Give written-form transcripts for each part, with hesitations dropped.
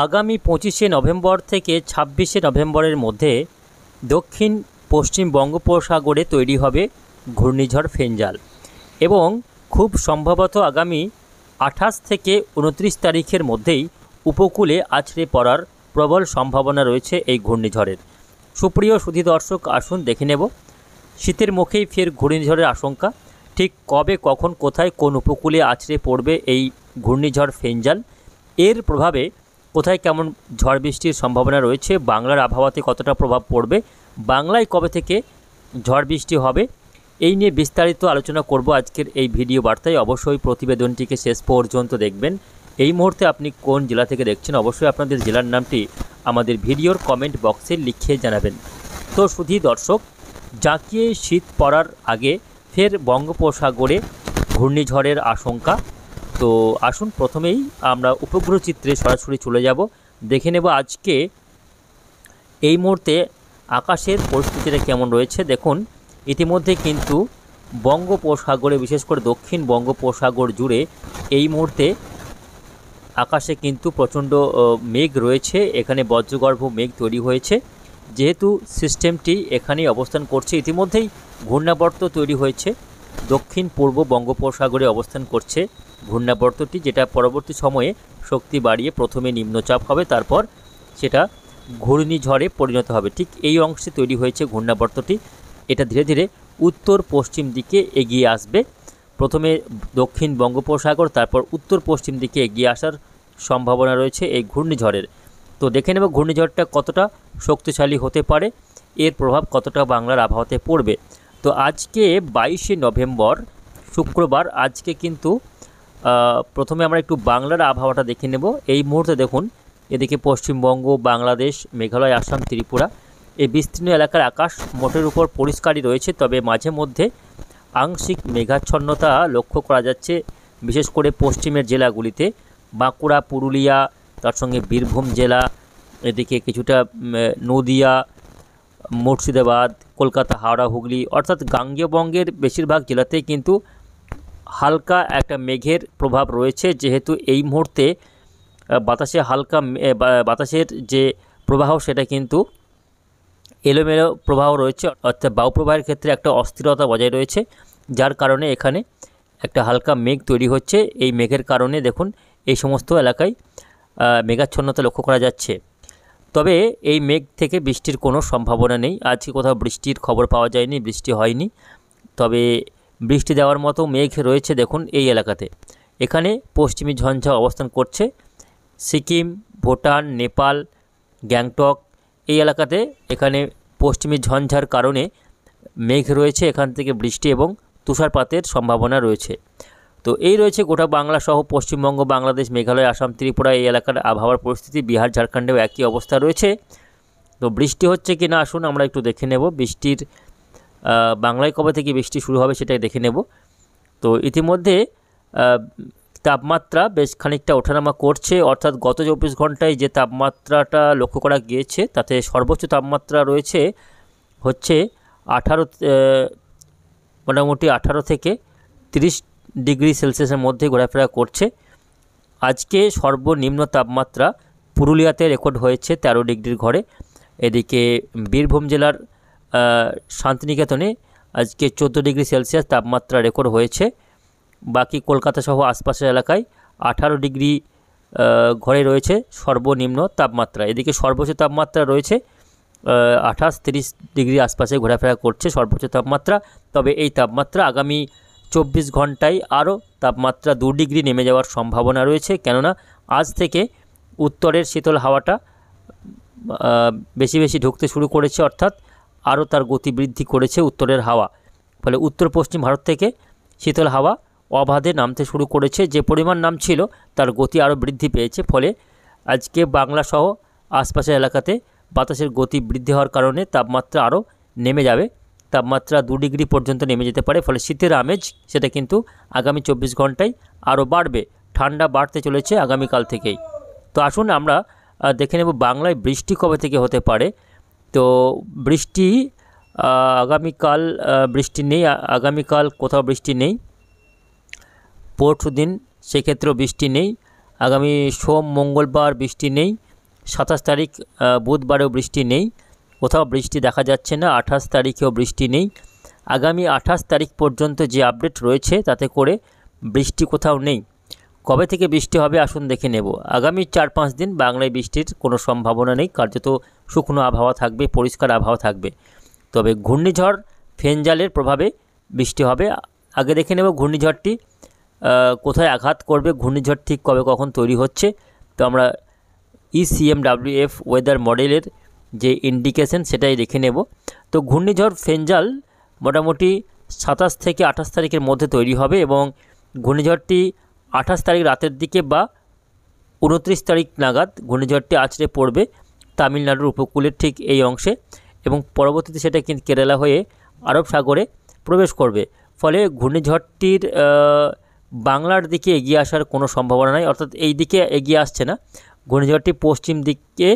আগামী 25শে নভেম্বর থেকে 26শে নভেম্বরের মধ্যে দক্ষিণ পশ্চিম বঙ্গোপসাগরে তৈরি হবে ঘূর্ণিঝড় ফেঞ্জাল এবং খুব সম্ভবত আগামী 28 থেকে 29 তারিখের মধ্যেই উপকূলে আছড়ে পড়ার প্রবল সম্ভাবনা রয়েছে এই ঘূর্ণিঝড়ের। সুপ্রিয় সুধী দর্শক, আসুন দেখে নেব শীতের মুখেই ফের ঘূর্ণিঝড়ের আশঙ্কা। ঠিক কবে, কখন, কোথায়, কোন উপকূলে আছড়ে পড়বে এই ঘূর্ণিঝড় ফেঞ্জাল, এর প্রভাবে কোথায় কেমন ঝড় বৃষ্টির সম্ভাবনা রয়েছে, বাংলার আবহাওয়াতে কতটা প্রভাব পড়বে, বাংলায় কবে থেকে ঝড় বৃষ্টি হবে, এই নিয়ে বিস্তারিত আলোচনা করব আজকের এই ভিডিও বার্তায়। অবশ্যই প্রতিবেদনটিকে শেষ পর্যন্ত দেখবেন। এই মুহূর্তে আপনি কোন জেলা থেকে দেখছেন, অবশ্যই আপনাদের জেলার নামটি আমাদের ভিডিওর কমেন্ট বক্সে লিখে জানাবেন। তো সুধী দর্শক, জাঁকিয়ে শীত পড়ার আগে ফের বঙ্গোপসাগরে ঘূর্ণিঝড়ের আশঙ্কা। তো আসুন প্রথমেই আমরা উপগ্রহ চিত্রে সরাসরি চলে যাব, দেখে নেব আজকে এই মুহূর্তে আকাশের পরিস্থিতিটা কেমন রয়েছে। দেখুন, ইতিমধ্যে কিন্তু বঙ্গোপসাগরে, বিশেষ করে দক্ষিণ বঙ্গোপসাগর জুড়ে এই মুহূর্তে আকাশে কিন্তু প্রচণ্ড মেঘ রয়েছে। এখানে বজ্রগর্ভ মেঘ তৈরি হয়েছে। যেহেতু সিস্টেমটি এখানেই অবস্থান করছে, ইতিমধ্যেই ঘূর্ণাবর্ত তৈরি হয়েছে, দক্ষিণ পূর্ব বঙ্গোপসাগরে অবস্থান করছে ঘূর্ণাবর্তটি, যেটা পরবর্তী সময়ে শক্তি বাড়িয়ে প্রথমে নিম্নচাপ হবে, তারপর সেটা ঘূর্ণিঝড়ে পরিণত হবে। ঠিক এই অংশে তৈরি হয়েছে ঘূর্ণাবর্তটি। এটা ধীরে ধীরে উত্তর পশ্চিম দিকে এগিয়ে আসবে। প্রথমে দক্ষিণ বঙ্গোপসাগর, তারপর উত্তর পশ্চিম দিকে এগিয়ে আসার সম্ভাবনা রয়েছে এই ঘূর্ণিঝড়ের। তো দেখে নেব ঘূর্ণিঝড়টা কতটা শক্তিশালী হতে পারে, এর প্রভাব কতটা বাংলার আবহাওয়াতে পড়বে। তো আজকে 22শে নভেম্বর শুক্রবার, আজকে কিন্তু প্রথমে আমরা একটু বাংলার আবহাওয়াটা দেখে নেব। এই মুহূর্তে দেখুন, এদিকে পশ্চিমবঙ্গ, বাংলাদেশ, মেঘালয়, আসাম, ত্রিপুরা, এই বিস্তীর্ণ এলাকার আকাশ মোটের উপর পরিষ্কারই রয়েছে, তবে মাঝে মধ্যে আংশিক মেঘাচ্ছন্নতা লক্ষ্য করা যাচ্ছে, বিশেষ করে পশ্চিমের জেলাগুলিতে, বাঁকুড়া, পুরুলিয়া, তার সঙ্গে বীরভূম জেলা, এদিকে কিছুটা নদিয়া, মুর্শিদাবাদ, কলকাতা, হাওড়া, হুগলি, অর্থাৎ গাঙ্গেয়বঙ্গের বেশিরভাগ জেলাতেই কিন্তু হালকা একটা মেঘের প্রভাব রয়েছে। যেহেতু এই মুহূর্তে বাতাসে হালকা বাতাসের যে প্রবাহ, সেটা কিন্তু এলোমেলো প্রবাহ রয়েছে, অর্থাৎ বায়ুপ্রবাহের ক্ষেত্রে একটা অস্থিরতা বজায় রয়েছে, যার কারণে এখানে একটা হালকা মেঘ তৈরি হচ্ছে। এই মেঘের কারণে দেখুন এই সমস্ত এলাকায় মেঘাচ্ছন্নতা লক্ষ্য করা যাচ্ছে। তবে এই মেঘ থেকে বৃষ্টির কোনো সম্ভাবনা নেই। আজকে কোথাও বৃষ্টির খবর পাওয়া যায়নি, বৃষ্টি হয়নি। তবে বৃষ্টি দেওয়ার মতো মেঘ রয়েছে দেখুন এই এলাকাতে। এখানে পশ্চিমী ঝঞ্ঝা অবস্থান করছে, সিকিম, ভুটান, নেপাল, গ্যাংটক, এই এলাকাতে এখানে পশ্চিমী ঝঞ্ঝার কারণে মেঘ রয়েছে, এখান থেকে বৃষ্টি এবং তুষারপাতের সম্ভাবনা রয়েছে। তো এই রয়েছে গোটা বাংলা সহ পশ্চিমবঙ্গ, বাংলাদেশ, মেঘালয়, আসাম, ত্রিপুরা, এই এলাকার আবহাওয়ার পরিস্থিতি। বিহার, ঝাড়খণ্ডেও একই অবস্থা রয়েছে। তো বৃষ্টি হচ্ছে কি না আসুন আমরা একটু দেখে নেব। বৃষ্টির বাংলায় কবে থেকে বৃষ্টি শুরু হবে সেটাই দেখে নেব। তো ইতিমধ্যে তাপমাত্রা বেশ খানিকটা ওঠানামা করছে, অর্থাৎ গত 24 ঘন্টায় যে তাপমাত্রাটা লক্ষ্য করা গিয়েছে, তাতে সর্বোচ্চ তাপমাত্রা রয়েছে হচ্ছে 18, মোটামুটি 18 থেকে 30 ডিগ্রি সেলসিয়াসের মধ্যে ঘোরাফেরা করছে। আজকে সর্বনিম্ন তাপমাত্রা পুরুলিয়াতে রেকর্ড হয়েছে 13 ডিগ্রির ঘরে। এদিকে বীরভূম জেলার শান্তিনিকেতনে আজকে 14 ডিগ্রি সেলসিয়াস তাপমাত্রা রেকর্ড হয়েছে। বাকি কলকাতা সহ আশপাশের এলাকায় 18 ডিগ্রি ঘরে রয়েছে সর্বনিম্ন তাপমাত্রা। এদিকে সর্বোচ্চ তাপমাত্রা রয়েছে 28-30 ডিগ্রি আশপাশে ঘোরাফেরা করছে সর্বোচ্চ তাপমাত্রা। তবে এই তাপমাত্রা আগামী 24 ঘন্টায় আরও তাপমাত্রা 2 ডিগ্রি নেমে যাওয়ার সম্ভাবনা রয়েছে, কেননা আজ থেকে উত্তরের শীতল হাওয়াটা বেশি বেশি ঢুকতে শুরু করেছে, অর্থাৎ আরও তার গতি বৃদ্ধি করেছে উত্তরের হাওয়া। ফলে উত্তর পশ্চিম ভারত থেকে শীতল হাওয়া অবাধে নামতে শুরু করেছে। যে পরিমাণ নামছিল তার গতি আরও বৃদ্ধি পেয়েছে। ফলে আজকে বাংলা সহ আশপাশের এলাকাতে বাতাসের গতি বৃদ্ধি হওয়ার কারণে তাপমাত্রা আরও নেমে যাবে, তাপমাত্রা 2 ডিগ্রি পর্যন্ত নেমে যেতে পারে। ফলে শীতের আমেজ সেটা কিন্তু আগামী 24 ঘন্টায় আরও বাড়বে, ঠান্ডা বাড়তে চলেছে আগামীকাল থেকেই। তো আসুন আমরা দেখে নেব বাংলায় বৃষ্টি কবে থেকে হতে পারে। তো বৃষ্টি আগামীকাল বৃষ্টি নেই, আগামীকাল কোথাও বৃষ্টি নেই। পরশু দিন সেক্ষেত্রেও বৃষ্টি নেই। আগামী সোম, মঙ্গলবার বৃষ্টি নেই। 27 তারিখ বুধবারেও বৃষ্টি নেই, কোথাও বৃষ্টি দেখা যাচ্ছে না। 28 তারিখেও বৃষ্টি নেই। আগামী 28 তারিখ পর্যন্ত যে আপডেট রয়েছে তাতে করে বৃষ্টি কোথাও নেই। কবে থেকে বৃষ্টি হবে আসুন দেখে নেব। আগামী 4-5 দিন বাংলায় বৃষ্টির কোনো সম্ভাবনা নেই, কার্যত শুকনো আবহাওয়া থাকবে, পরিষ্কার আবহাওয়া থাকবে। তবে ঘূর্ণিঝড় ফেঞ্জালের প্রভাবে বৃষ্টি হবে। আগে দেখে নেব ঘূর্ণিঝড়টি কোথায় আঘাত করবে, ঘূর্ণিঝড় ঠিক কবে কখন তৈরি হচ্ছে। তো আমরা ECMWF ওয়েদার মডেলের যে ইন্ডিকেশন সেটাই দেখে নেব। তো ঘূর্ণিঝড় ফেঞ্জাল মোটামুটি 27 থেকে 28 তারিখের মধ্যে তৈরি হবে এবং ঘূর্ণিঝড়টি 28 তারিখ রাতের দিকে বা 29 তারিখ নাগাদ ঘূর্ণিঝড়টি আছড়ে পড়বে তামিলনাড়ুর উপকূলের ঠিক এই অংশে এবং পরবর্তীতে সেটা কিন্তু কেরালা হয়ে আরব সাগরে প্রবেশ করবে। ফলে ঘূর্ণিঝড়টির বাংলার দিকে এগিয়ে আসার কোনো সম্ভাবনা নাই, অর্থাৎ এই দিকে এগিয়ে আসছে না। ঘূর্ণিঝড়টি পশ্চিম দিকে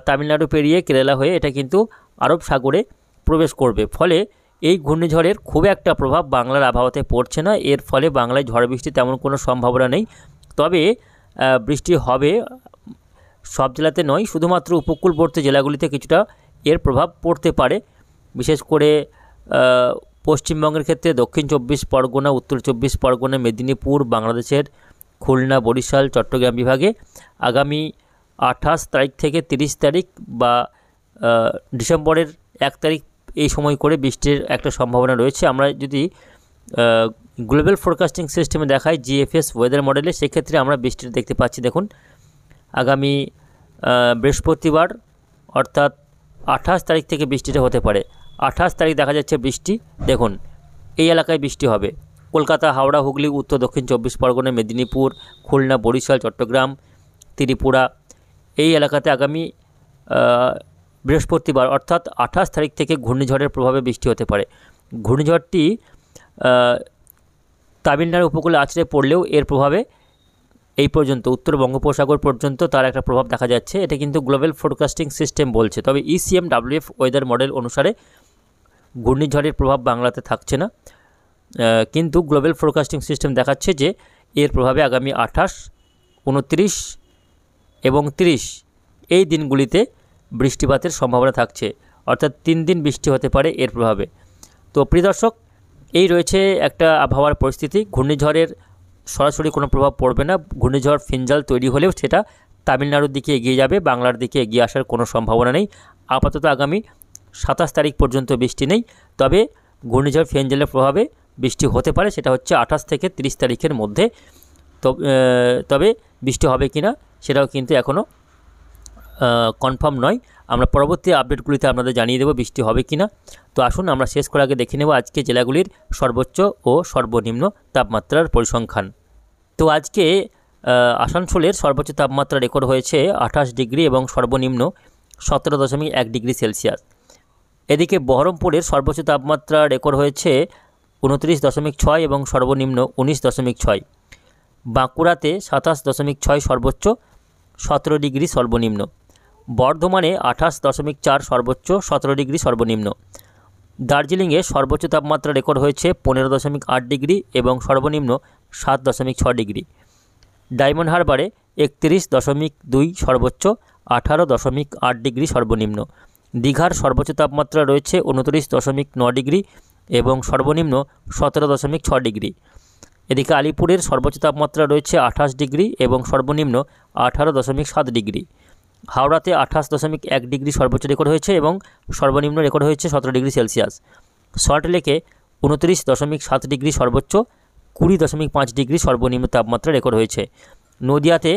তামিলনাড়ু পেরিয়ে কেরালা হয়ে এটা কিন্তু আরব সাগরে প্রবেশ করবে। ফলে এই ঘূর্ণিঝড়ের খুব একটা প্রভাব বাংলার আবহাওয়াতে পড়ছে না। এর ফলে বাংলায় ঝড় বৃষ্টি তেমন কোনো সম্ভাবনা নেই। তবে বৃষ্টি হবে সব জেলাতে নয়, শুধুমাত্র উপকূলবর্তী জেলাগুলিতে কিছুটা এর প্রভাব পড়তে পারে। বিশেষ করে পশ্চিমবঙ্গের ক্ষেত্রে দক্ষিণ 24 পরগনা, উত্তর 24 পরগনা, মেদিনীপুর, বাংলাদেশের খুলনা, বরিশাল, চট্টগ্রাম বিভাগে আগামী 28 তারিখ থেকে 30 তারিখ বা ডিসেম্বরের 1 তারিখ এই সময় করে বৃষ্টির একটা সম্ভাবনা রয়েছে। আমরা যদি গ্লোবাল ফোরকাস্টিং সিস্টেমে দেখাই GFS ওয়েদার মডেলে, সেক্ষেত্রে আমরা বৃষ্টিটা দেখতে পাচ্ছি। দেখুন আগামী বৃহস্পতিবার অর্থাৎ 28 তারিখ থেকে বৃষ্টিটা হতে পারে। 28 তারিখ দেখা যাচ্ছে বৃষ্টি, দেখুন এই এলাকায় বৃষ্টি হবে। কলকাতা, হাওড়া, হুগলি, উত্তর দক্ষিণ 24 পরগনা, মেদিনীপুর, খুলনা, বরিশাল, চট্টগ্রাম, ত্রিপুরা এই এলাকাতে আগামী বৃহস্পতিবার অর্থাৎ 28 তারিখ থেকে ঘূর্ণিঝড়ের প্রভাবে বৃষ্টি হতে পারে। ঘূর্ণিঝড়টি তামিলনাড়ু উপকূলে আছড়ে পড়লেও এর প্রভাবে এই পর্যন্ত উত্তর বঙ্গোপসাগর পর্যন্ত তার একটা প্রভাব দেখা যাচ্ছে। এটা কিন্তু গ্লোবাল ফোরকাস্টিং সিস্টেম বলছে। তবে ECMWF ওয়েদার মডেল অনুসারে ঘূর্ণিঝড়ের প্রভাব বাংলাতে থাকছে না, কিন্তু গ্লোবাল ফোরকাস্টিং সিস্টেম দেখাচ্ছে যে এর প্রভাবে আগামী 28, 29 এবং 30 এই দিনগুলিতে বৃষ্টিপাতের সম্ভাবনা থাকছে, অর্থাৎ 3 দিন বৃষ্টি হতে পারে এর প্রভাবে। তো প্রিয় দর্শক, এই রয়েছে একটা আবহাওয়ার পরিস্থিতি। ঘূর্ণিঝড়ের সরাসরি কোনো প্রভাব পড়বে না। ঘূর্ণিঝড় ফেঞ্জাল তৈরি হলেও সেটা তামিলনাড়ুর দিকে এগিয়ে যাবে, বাংলার দিকে এগিয়ে আসার কোনো সম্ভাবনা নেই। আপাতত আগামী 27 তারিখ পর্যন্ত বৃষ্টি নেই। তবে ঘূর্ণিঝড় ফেঞ্জালের প্রভাবে বৃষ্টি হতে পারে, সেটা হচ্ছে 28 থেকে 30 তারিখের মধ্যে। তবে বৃষ্টি হবে কি না সেটাও কিন্তু এখনও কনফার্ম নয়। আমরা পরবর্তী আপডেটগুলিতে আপনাদের জানিয়ে দেবো বৃষ্টি হবে কি না। তো আসুন আমরা শেষ করার আগে দেখে নেব আজকে জেলাগুলির সর্বোচ্চ ও সর্বনিম্ন তাপমাত্রার পরিসংখ্যান। তো আজকে আসানসোলের সর্বোচ্চ তাপমাত্রা রেকর্ড হয়েছে 28 ডিগ্রি এবং সর্বনিম্ন 17.1 ডিগ্রি সেলসিয়াস। এদিকে বহরমপুরের সর্বোচ্চ তাপমাত্রা রেকর্ড হয়েছে 29.6 এবং সর্বনিম্ন 19.6। বাঁকুড়াতে 27.6 সর্বোচ্চ, 17 ডিগ্রি সর্বনিম্ন। বর্ধমানে 28.4 সর্বোচ্চ, 17 ডিগ্রি সর্বনিম্ন। দার্জিলিংয়ে সর্বোচ্চ তাপমাত্রা রেকর্ড হয়েছে 15.8 ডিগ্রি এবং সর্বনিম্ন 7.6 ডিগ্রি। ডায়মন্ড হারবারে 31.2 সর্বোচ্চ, 18.8 ডিগ্রি সর্বনিম্ন। দীঘার সর্বোচ্চ তাপমাত্রা রয়েছে 29.9 ডিগ্রি এবং সর্বনিম্ন 17.6 ডিগ্রি। এদিকে আলিপুরের সর্বোচ্চ তাপমাত্রা রয়েছে 28 ডিগ্রি এবং সর্বনিম্ন 18.7 ডিগ্রি। হাওড়াতে 28.1 ডিগ্রি সর্বোচ্চ রেকর্ড হয়েছে এবং সর্বনিম্ন রেকর্ড হয়েছে 17 ডিগ্রি সেলসিয়াস। সল্টলেকে 29.7 ডিগ্রি সর্বোচ্চ, 20.5 ডিগ্রি সর্বনিম্ন তাপমাত্রা রেকর্ড হয়েছে। নদিয়াতে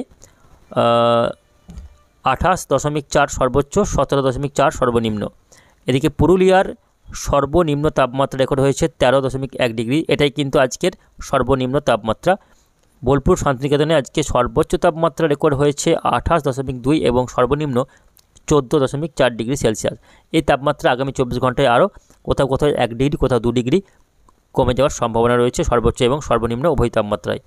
28.4 সর্বোচ্চ, 17.4 সর্বনিম্ন। এদিকে পুরুলিয়ার সর্বনিম্ন তাপমাত্রা রেকর্ড হয়েছে 13.1 ডিগ্রি। এটাই কিন্তু আজকের সর্বনিম্ন তাপমাত্রা। বোলপুর শান্তিনিকেতনে আজকে সর্বোচ্চ তাপমাত্রা রেকর্ড হয়েছে 28.2 এবং সর্বনিম্ন 14.4 ডিগ্রি সেলসিয়াস। এই তাপমাত্রা আগামী 24 ঘন্টায় আরও কোথাও 1 ডিগ্রি, কোথাও 2 ডিগ্রি কমে যাওয়ার সম্ভাবনা রয়েছে সর্বোচ্চ এবং সর্বনিম্ন উভয় তাপমাত্রায়।